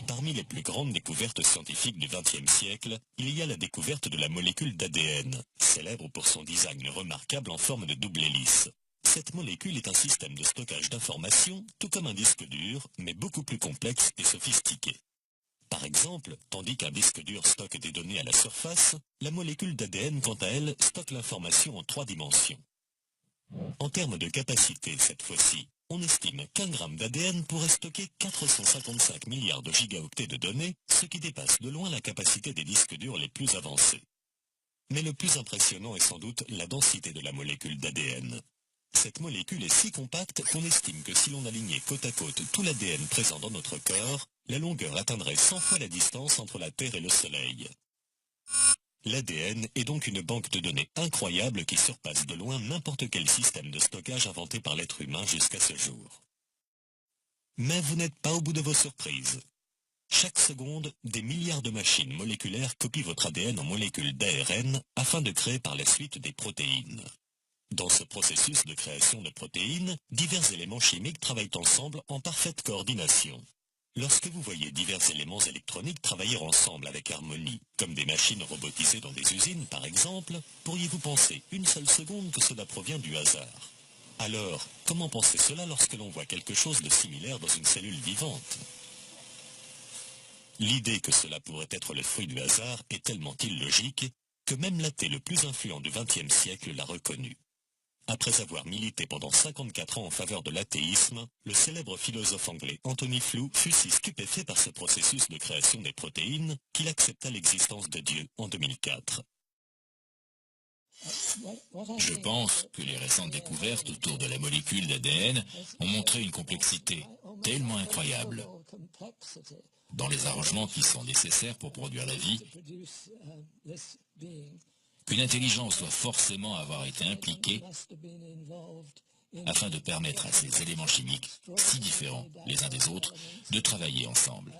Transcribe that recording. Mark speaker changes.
Speaker 1: Parmi les plus grandes découvertes scientifiques du XXe siècle, il y a la découverte de la molécule d'ADN, célèbre pour son design remarquable en forme de double hélice. Cette molécule est un système de stockage d'informations, tout comme un disque dur, mais beaucoup plus complexe et sophistiqué. Par exemple, tandis qu'un disque dur stocke des données à la surface, la molécule d'ADN, quant à elle, stocke l'information en 3 dimensions. En termes de capacité, cette fois-ci, on estime qu'un gramme d'ADN pourrait stocker 455 milliards de gigaoctets de données, ce qui dépasse de loin la capacité des disques durs les plus avancés. Mais le plus impressionnant est sans doute la densité de la molécule d'ADN. Cette molécule est si compacte qu'on estime que si l'on alignait côte à côte tout l'ADN présent dans notre corps, la longueur atteindrait 100 fois la distance entre la Terre et le Soleil. L'ADN est donc une banque de données incroyable qui surpasse de loin n'importe quel système de stockage inventé par l'être humain jusqu'à ce jour. Mais vous n'êtes pas au bout de vos surprises. Chaque seconde, des milliards de machines moléculaires copient votre ADN en molécules d'ARN afin de créer par la suite des protéines. Dans ce processus de création de protéines, divers éléments chimiques travaillent ensemble en parfaite coordination. Lorsque vous voyez divers éléments électroniques travailler ensemble avec harmonie, comme des machines robotisées dans des usines par exemple, pourriez-vous penser une seule seconde que cela provient du hasard? Alors, comment penser cela lorsque l'on voit quelque chose de similaire dans une cellule vivante? L'idée que cela pourrait être le fruit du hasard est tellement illogique que même l'athée le plus influent du XXe siècle l'a reconnu. Après avoir milité pendant 54 ans en faveur de l'athéisme, le célèbre philosophe anglais Anthony Flew fut si stupéfait par ce processus de création des protéines qu'il accepta l'existence de Dieu en 2004.
Speaker 2: Je pense que les récentes découvertes autour de la molécule d'ADN ont montré une complexité tellement incroyable dans les arrangements qui sont nécessaires pour produire la vie, qu'une intelligence doit forcément avoir été impliquée afin de permettre à ces éléments chimiques, si différents les uns des autres, de travailler ensemble.